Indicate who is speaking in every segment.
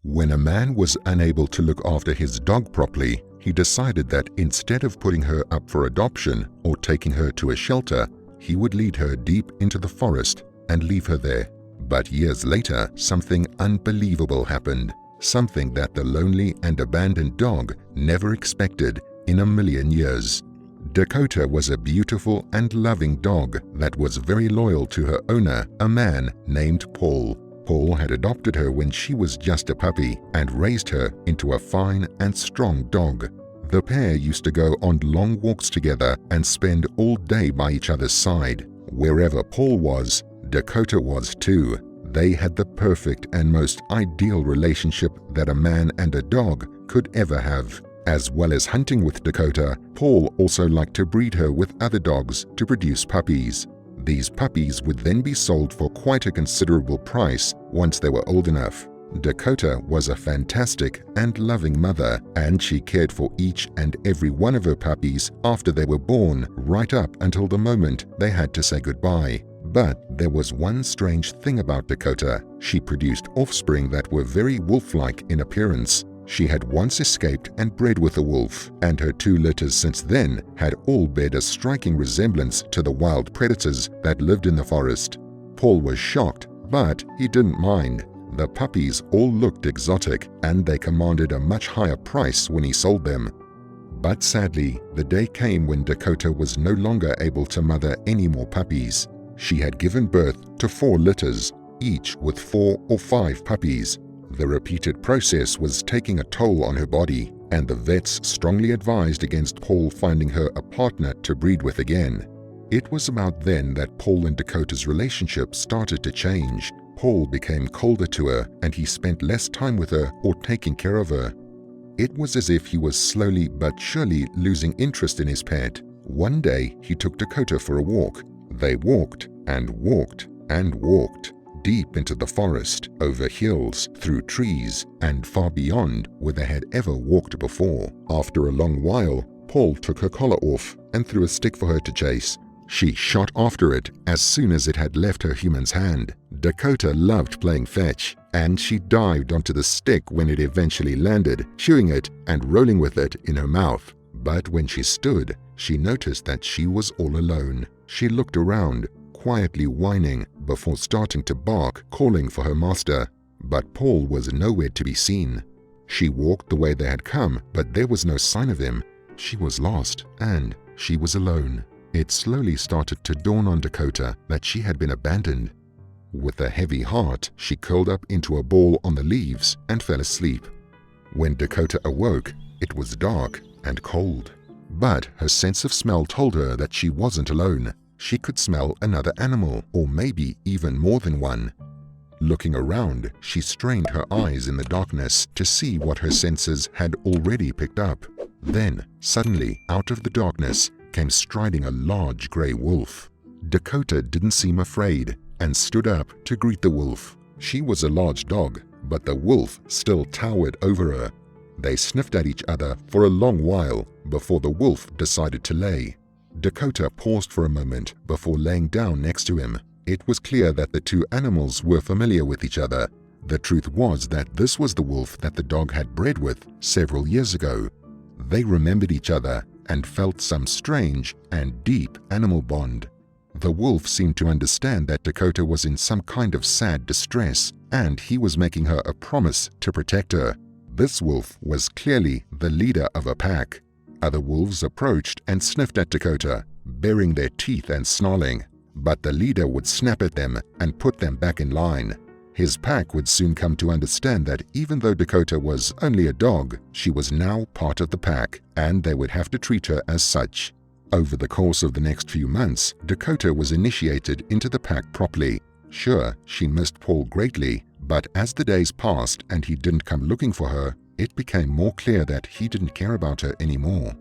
Speaker 1: When a man was unable to look after his dog properly, he decided that instead of putting her up for adoption or taking her to a shelter, he would lead her deep into the forest and leave her there. But years later, something unbelievable happened, something that the lonely and abandoned dog never expected in a million years. Dakota was a beautiful and loving dog that was very loyal to her owner, a man named Paul. Paul had adopted her when she was just a puppy and raised her into a fine and strong dog. The pair used to go on long walks together and spend all day by each other's side. Wherever Paul was, Dakota was too. They had the perfect and most ideal relationship that a man and a dog could ever have. As well as hunting with Dakota, Paul also liked to breed her with other dogs to produce puppies. These puppies would then be sold for quite a considerable price once they were old enough. Dakota was a fantastic and loving mother, and she cared for each and every one of her puppies after they were born, right up until the moment they had to say goodbye. But there was one strange thing about Dakota. She produced offspring that were very wolf-like in appearance. She had once escaped and bred with a wolf, and her 2 litters since then had all bared a striking resemblance to the wild predators that lived in the forest. Paul was shocked, but he didn't mind. The puppies all looked exotic, and they commanded a much higher price when he sold them. But sadly, the day came when Dakota was no longer able to mother any more puppies. She had given birth to 4 litters, each with 4 or 5 puppies. The repeated process was taking a toll on her body, and the vets strongly advised against Paul finding her a partner to breed with again. It was about then that Paul and Dakota's relationship started to change. Paul became colder to her, and he spent less time with her or taking care of her. It was as if he was slowly but surely losing interest in his pet. One day, he took Dakota for a walk. They walked and walked and walked, deep into the forest, over hills, through trees, and far beyond where they had ever walked before. After a long while, Paul took her collar off and threw a stick for her to chase. She shot after it as soon as it had left her human's hand. Dakota loved playing fetch, and she dived onto the stick when it eventually landed, chewing it and rolling with it in her mouth. But when she stood, she noticed that she was all alone. She looked around, quietly whining before starting to bark, calling for her master. But Paul was nowhere to be seen. She walked the way they had come, but there was no sign of him. She was lost, and she was alone. It slowly started to dawn on Dakota that she had been abandoned. With a heavy heart, she curled up into a ball on the leaves and fell asleep. When Dakota awoke, it was dark and cold. But her sense of smell told her that she wasn't alone. She could smell another animal, or maybe even more than one. Looking around, she strained her eyes in the darkness to see what her senses had already picked up. Then, suddenly, out of the darkness, came striding a large gray wolf. Dakota didn't seem afraid and stood up to greet the wolf. She was a large dog, but the wolf still towered over her. They sniffed at each other for a long while before the wolf decided to lay. Dakota paused for a moment before laying down next to him. It was clear that the 2 animals were familiar with each other. The truth was that this was the wolf that the dog had bred with several years ago. They remembered each other and felt some strange and deep animal bond. The wolf seemed to understand that Dakota was in some kind of sad distress, and he was making her a promise to protect her. This wolf was clearly the leader of a pack. Other wolves approached and sniffed at Dakota, baring their teeth and snarling, but the leader would snap at them and put them back in line. His pack would soon come to understand that even though Dakota was only a dog, she was now part of the pack, and they would have to treat her as such. Over the course of the next few months, Dakota was initiated into the pack properly. Sure, she missed Paul greatly, but as the days passed and he didn't come looking for her, it became more clear that he didn't care about her anymore.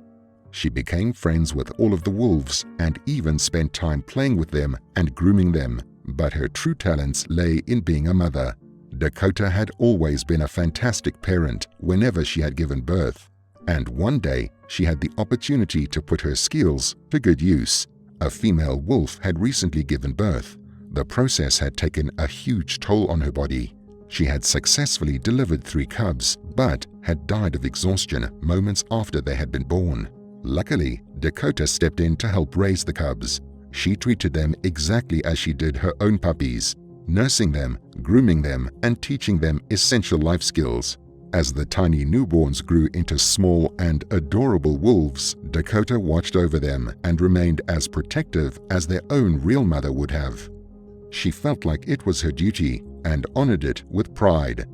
Speaker 1: She became friends with all of the wolves and even spent time playing with them and grooming them, but her true talents lay in being a mother. Dakota had always been a fantastic parent whenever she had given birth, and one day she had the opportunity to put her skills to good use. A female wolf had recently given birth. The process had taken a huge toll on her body. She had successfully delivered 3 cubs, but had died of exhaustion moments after they had been born. Luckily, Dakota stepped in to help raise the cubs. She treated them exactly as she did her own puppies, nursing them, grooming them, and teaching them essential life skills. As the tiny newborns grew into small and adorable wolves, Dakota watched over them and remained as protective as their own real mother would have. She felt like it was her duty and honored it with pride.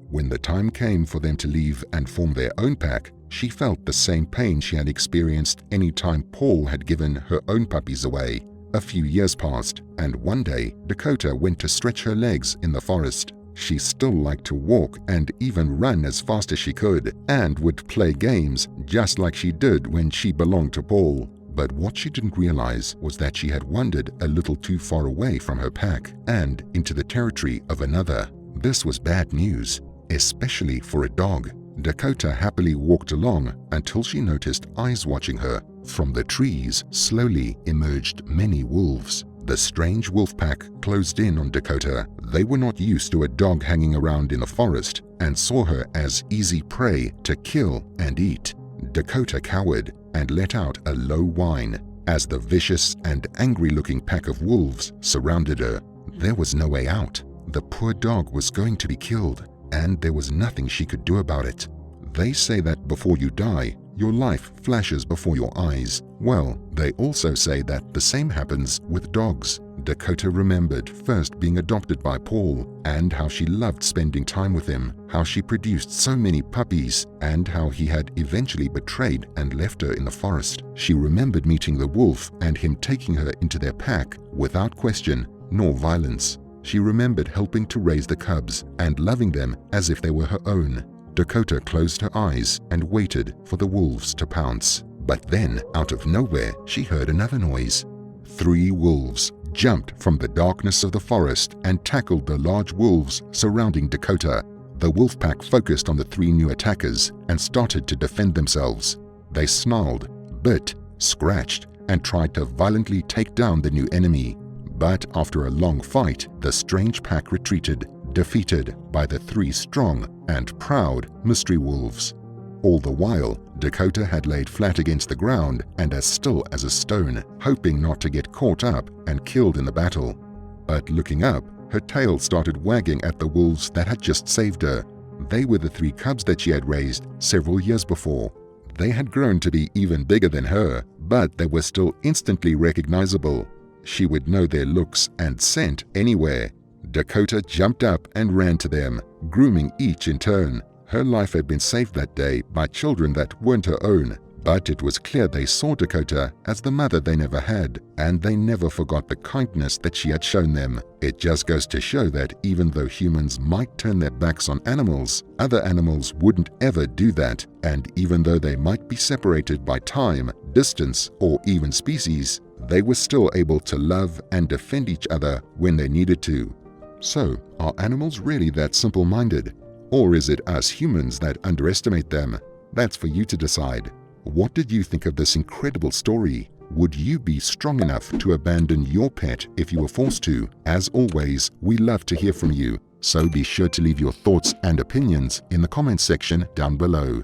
Speaker 1: When the time came for them to leave and form their own pack, she felt the same pain she had experienced any time Paul had given her own puppies away. A few years passed, and one day Dakota went to stretch her legs in the forest. She still liked to walk and even run as fast as she could, and would play games just like she did when she belonged to Paul. But what she didn't realize was that she had wandered a little too far away from her pack and into the territory of another. This was bad news, especially for a dog. Dakota happily walked along until she noticed eyes watching her. From the trees slowly emerged many wolves. The strange wolf pack closed in on Dakota. They were not used to a dog hanging around in the forest and saw her as easy prey to kill and eat. Dakota cowered and let out a low whine as the vicious and angry-looking pack of wolves surrounded her. There was no way out. The poor dog was going to be killed, and there was nothing she could do about it. They say that before you die, your life flashes before your eyes. Well, they also say that the same happens with dogs. Dakota remembered first being adopted by Paul and how she loved spending time with him, how she produced so many puppies, and how he had eventually betrayed and left her in the forest. She remembered meeting the wolf and him taking her into their pack without question nor violence. She remembered helping to raise the cubs and loving them as if they were her own. Dakota closed her eyes and waited for the wolves to pounce. But then, out of nowhere, she heard another noise. 3 wolves jumped from the darkness of the forest and tackled the large wolves surrounding Dakota. The wolf pack focused on the 3 new attackers and started to defend themselves. They snarled, bit, scratched, and tried to violently take down the new enemy. But after a long fight, the strange pack retreated, defeated by the 3 strong and proud mystery wolves. All the while, Dakota had laid flat against the ground and as still as a stone, hoping not to get caught up and killed in the battle. But looking up, her tail started wagging at the wolves that had just saved her. They were the 3 cubs that she had raised several years before. They had grown to be even bigger than her, but they were still instantly recognizable. She would know their looks and scent anywhere. Dakota jumped up and ran to them, grooming each in turn. Her life had been saved that day by children that weren't her own, but it was clear they saw Dakota as the mother they never had, and they never forgot the kindness that she had shown them. It just goes to show that even though humans might turn their backs on animals, other animals wouldn't ever do that, and even though they might be separated by time, distance, or even species, they were still able to love and defend each other when they needed to. So, are animals really that simple-minded? Or is it us humans that underestimate them? That's for you to decide. What did you think of this incredible story? Would you be strong enough to abandon your pet if you were forced to? As always, we love to hear from you, so be sure to leave your thoughts and opinions in the comments section down below.